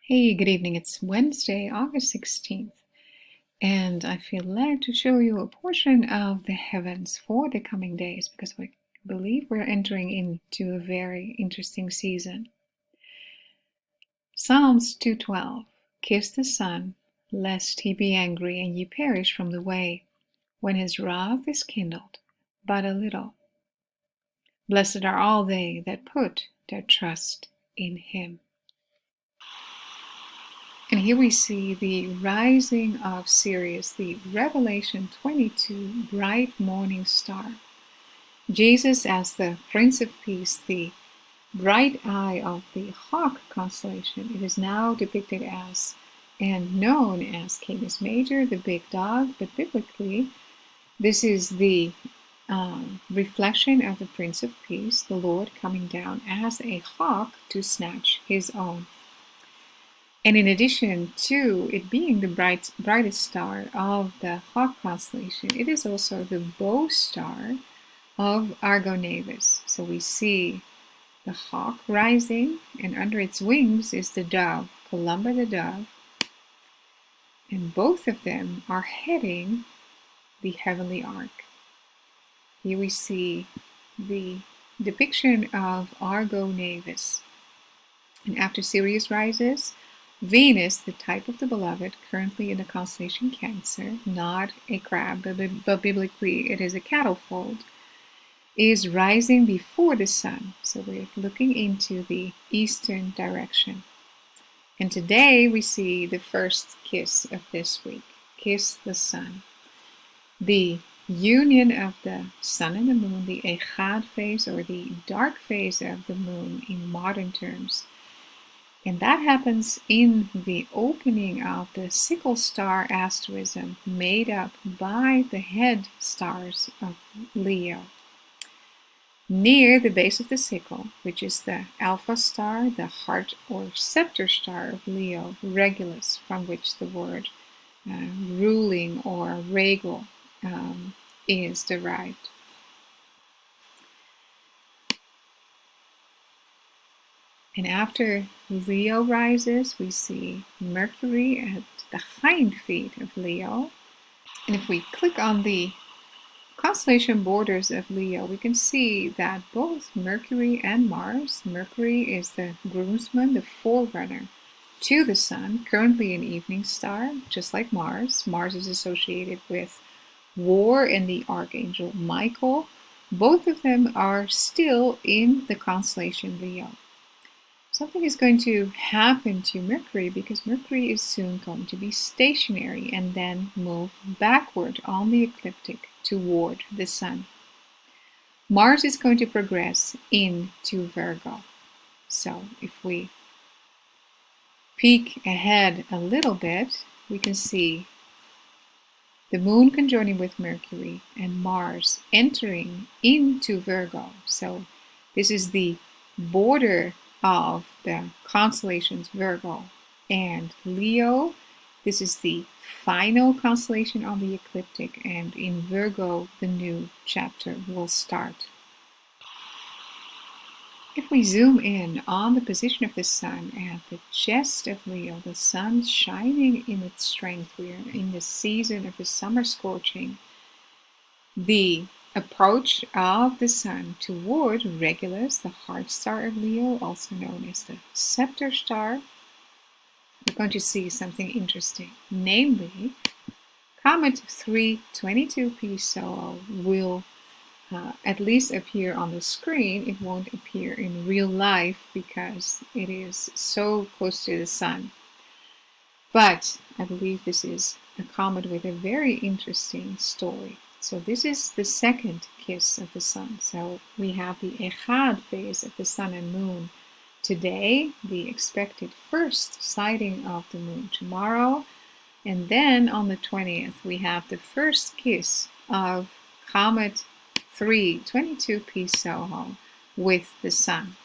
Hey, good evening. It's Wednesday, August 16th, and I feel led to show you a portion of the heavens for the coming days because we believe we're entering into a very interesting season. Psalms 2:12. Kiss the Son, lest he be angry and ye perish from the way, when his wrath is kindled but a little. Blessed are all they that put their trust in him. And here we see the rising of Sirius, the Revelation 22 bright morning star. Jesus as the Prince of Peace, the bright eye of the hawk constellation. It is now depicted as and known as Canis Major, the big dog, but biblically, this is the reflection of the Prince of Peace, the Lord coming down as a hawk to snatch his own. And in addition to it being the brightest star of the Hawk constellation, it is also the bow star of Argo Navis. So we see the hawk rising, and under its wings is the dove, Columba the dove. And both of them are heading the heavenly ark. Here we see the depiction of Argo Navis. And after Sirius rises, Venus, the type of the beloved, currently in the constellation Cancer, not a crab, but biblically it is a cattlefold, is rising before the sun. So we're looking into the eastern direction. And today we see the first kiss of this week. Kiss the sun. The union of the sun and the moon, the Echad phase or the dark phase of the moon in modern terms. And that happens in the opening of the sickle star asterism made up by the head stars of Leo. Near the base of the sickle, which is the alpha star, the heart or scepter star of Leo, Regulus, from which the word ruling or regal is derived. And after Leo rises, we see Mercury at the hind feet of Leo. And if we click on the constellation borders of Leo, we can see that both Mercury and Mars, Mercury is the groomsman, the forerunner to the sun, currently an evening star, just like Mars. Mars is associated with war and the archangel Michael. Both of them are still in the constellation Leo. Something is going to happen to Mercury because Mercury is soon going to be stationary and then move backward on the ecliptic toward the sun. Mars is going to progress into Virgo. So if we peek ahead a little bit, we can see the moon conjoining with Mercury and Mars entering into Virgo. So this is the border of the constellations Virgo and Leo. This is the final constellation on the ecliptic, and in Virgo the new chapter will start. If we zoom in on the position of the sun at the chest of Leo, the sun shining in its strength, we are in the season of the summer scorching. The approach of the sun toward Regulus, the heart star of Leo, also known as the scepter star, we're going to see something interesting. Namely, Comet 322P Solo will at least appear on the screen. It won't appear in real life because it is so close to the sun. But I believe this is a comet with a very interesting story. So this is the second kiss of the sun. So we have the Echad phase of the sun and moon today, the expected first sighting of the moon tomorrow, and then on the 20th we have the first kiss of Comet 322P Soho with the sun.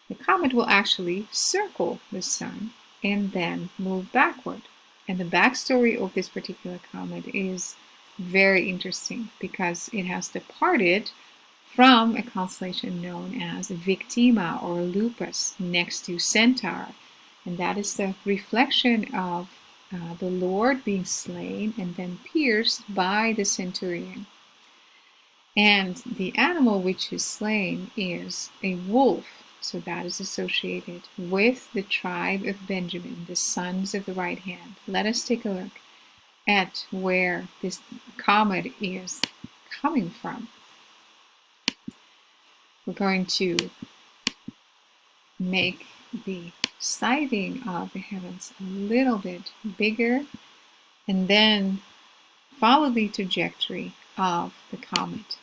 The comet will actually circle the sun and then move backward. And the backstory of this particular comet is very interesting because it has departed from a constellation known as Victima or Lupus next to Centaur. And that is the reflection of the Lord being slain and then pierced by the centurion. And the animal which is slain is a wolf. So that is associated with the tribe of Benjamin, the sons of the right hand. Let us take a look at where this comet is coming from. We're going to make the sighting of the heavens a little bit bigger and then follow the trajectory of the comet.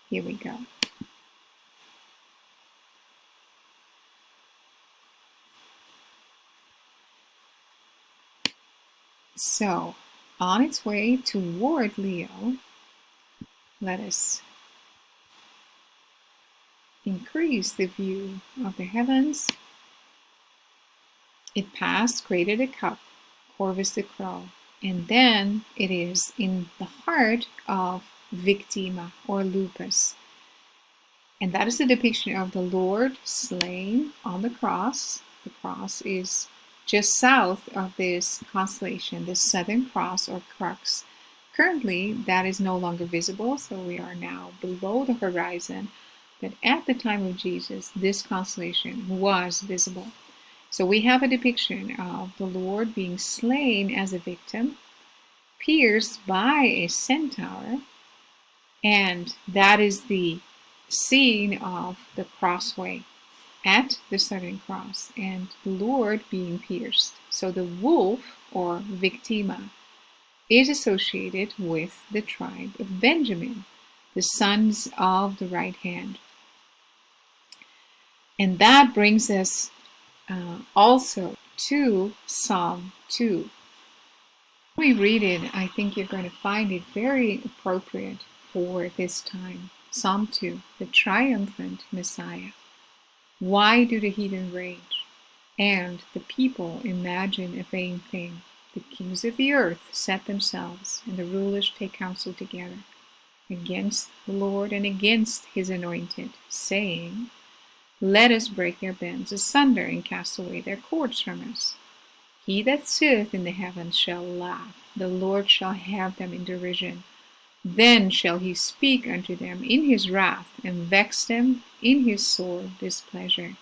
Here we go. So, on its way toward Leo, let us increase the view of the heavens. It passed, created a cup, Corvus the crow, and then it is in the heart of Victima or Lupus. And that is the depiction of the Lord slain on the cross. The cross is just south of this constellation, the Southern Cross or Crux. Currently, that is no longer visible, so we are now below the horizon. But at the time of Jesus, this constellation was visible. So we have a depiction of the Lord being slain as a victim, pierced by a centaur, and that is the scene of the crossway at the Southern Cross and the Lord being pierced. So the wolf or Victima is associated with the tribe of Benjamin, the sons of the right hand. And that brings us also to Psalm 2. When we read it, I think you're going to find it very appropriate for this time. Psalm 2, the triumphant Messiah. Why do the heathen rage, and the people imagine a vain thing? The kings of the earth set themselves, and the rulers take counsel together against the Lord and against his anointed, saying, let us break their bands asunder and cast away their cords from us. He that sitteth in the heavens shall laugh, the Lord shall have them in derision. Then shall he speak unto them in his wrath, and vex them in his sore displeasure.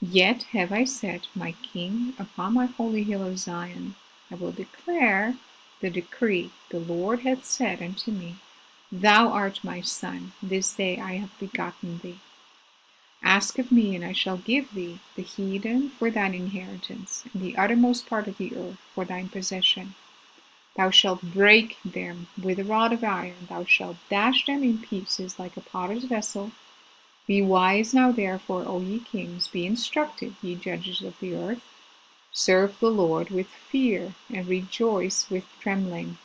Yet have I set my king upon my holy hill of Zion. I will declare the decree the Lord hath said unto me, Thou art my son, this day I have begotten thee. Ask of me, and I shall give thee the heathen for thine inheritance, and the uttermost part of the earth for thine possession. Thou shalt break them with a rod of iron, thou shalt dash them in pieces like a potter's vessel. Be wise now therefore, O ye kings, be instructed, ye judges of the earth. Serve the Lord with fear, and rejoice with trembling.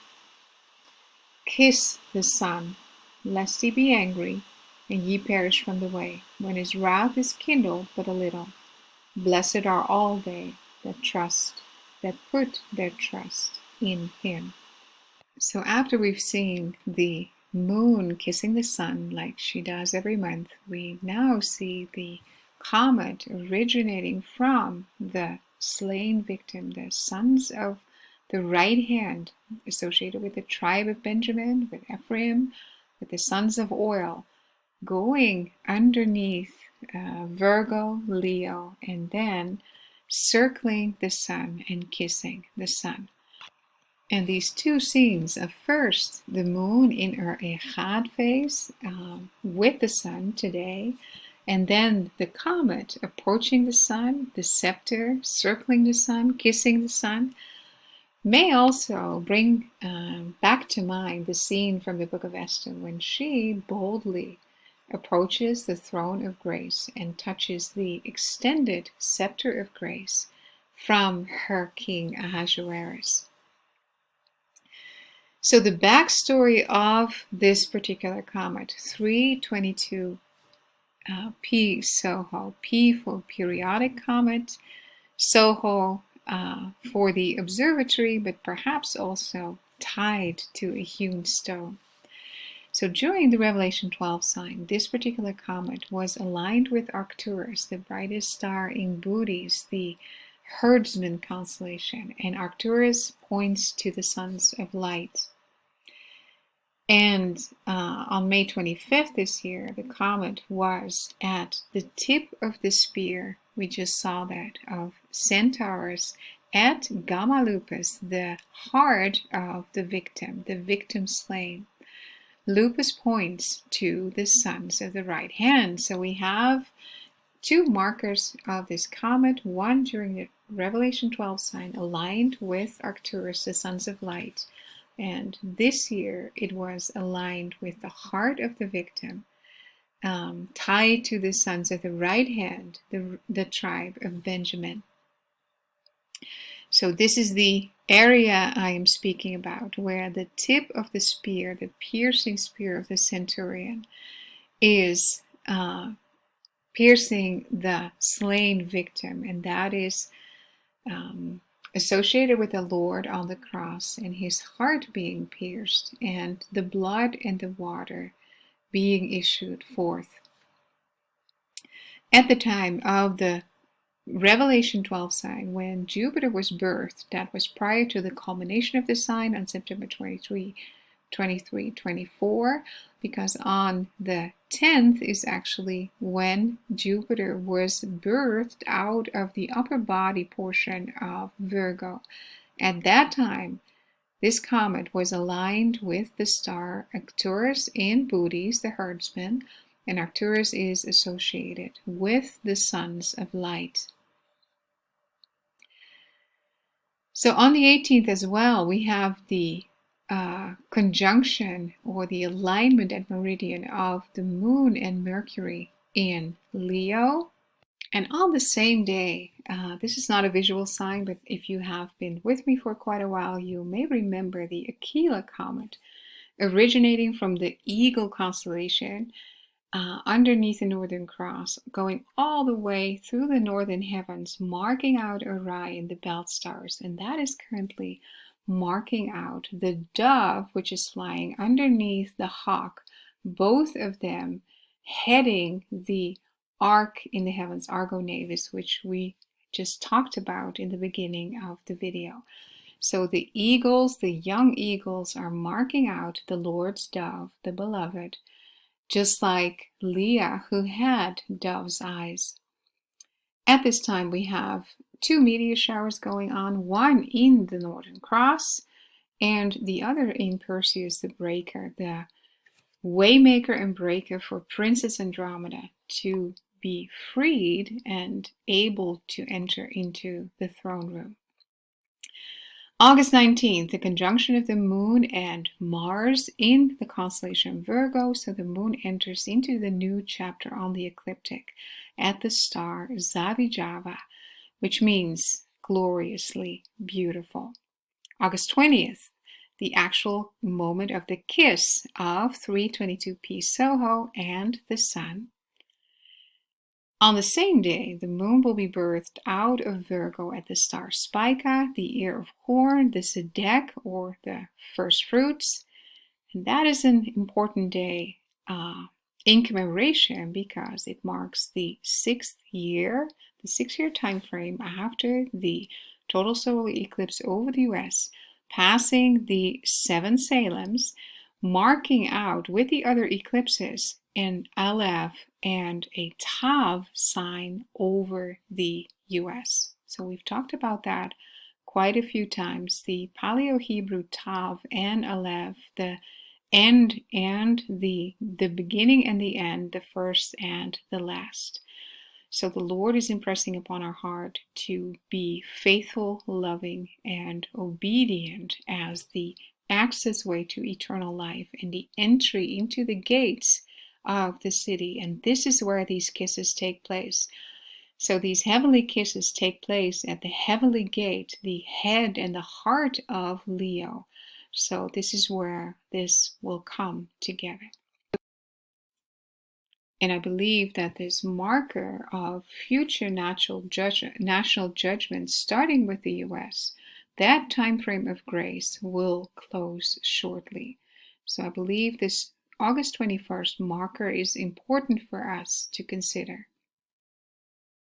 Kiss the Son, lest he be angry, and ye perish from the way, when his wrath is kindled but a little. Blessed are all they that put their trust in him. So after we've seen the moon kissing the sun like she does every month, we now see the comet originating from the slain victim, the sons of the right hand, associated with the tribe of Benjamin, with Ephraim, with the sons of oil, going underneath Virgo, Leo, and then circling the sun and kissing the sun. And these two scenes of first the moon in her Echad phase with the sun today, and then the comet approaching the sun, the scepter circling the sun, kissing the sun, may also bring back to mind the scene from the book of Esther when she boldly approaches the throne of grace and touches the extended scepter of grace from her king Ahasuerus. So the backstory of this particular comet, 322 P Soho, P for periodic comet, Soho for the observatory, but perhaps also tied to a hewn stone. So during the Revelation 12 sign, this particular comet was aligned with Arcturus, the brightest star in Bootes, the herdsman constellation, and Arcturus points to the sons of light. And on May 25th this year, the comet was at the tip of the spear. We just saw that of Centaurus at Gamma Lupus, the heart of the victim slain. Lupus points to the sons of the right hand. So we have two markers of this comet, one during the Revelation 12 sign aligned with Arcturus, the sons of light. And this year it was aligned with the heart of the victim, tied to the sons of the right hand, the tribe of Benjamin. So this is the area I am speaking about, where the tip of the spear, the piercing spear of the centurion, is piercing the slain victim, and that is associated with the Lord on the cross and his heart being pierced and the blood and the water being issued forth. At the time of the Revelation 12 sign, when Jupiter was birthed, that was prior to the culmination of the sign on September 23, 24, because on the 10th is actually when Jupiter was birthed out of the upper body portion of Virgo. At that time, this comet was aligned with the star Arcturus in Bootes, the herdsman, and Arcturus is associated with the sons of light. So on the 18th as well, we have the conjunction or the alignment at meridian of the moon and Mercury in Leo. And on the same day, this is not a visual sign, but if you have been with me for quite a while, you may remember the Aquila comet originating from the Eagle constellation underneath the Northern Cross, going all the way through the northern heavens, marking out Orion, the belt stars, and that is currently marking out the dove, which is flying underneath the hawk, both of them heading the arc in the heavens, Argo Navis, which we just talked about in the beginning of the video. So the eagles, the young eagles, are marking out the Lord's dove, the beloved, just like Leah, who had dove's eyes. At this time, we have two meteor showers going on, one in the Northern Cross and the other in Perseus the Breaker, the waymaker and breaker for Princess Andromeda to be freed and able to enter into the throne room. August 19th, the conjunction of the moon and Mars in the constellation Virgo. So the moon enters into the new chapter on the ecliptic at the star Zavijava, which means gloriously beautiful. August 20th, the actual moment of the kiss of 322p Soho and the sun. On the same day, the moon will be birthed out of Virgo at the star Spica, the ear of corn, the Sedek, or the first fruits. And that is an important day in commemoration because it marks the 6th year time frame after the total solar eclipse over the US, passing the 7 Salems, marking out with the other eclipses an Aleph and a Tav sign over the US. So we've talked about that quite a few times. The Paleo-Hebrew Tav and Aleph, the end and the beginning and the end, the first and the last. So the Lord is impressing upon our heart to be faithful, loving, and obedient as the access way to eternal life and the entry into the gates of the city. And this is where these kisses take place. So these heavenly kisses take place at the heavenly gate, the head and the heart of Leo. So this is where this will come together. And I believe that this marker of future national judgment, starting with the US, that time frame of grace will close shortly. So I believe this August 21st marker is important for us to consider.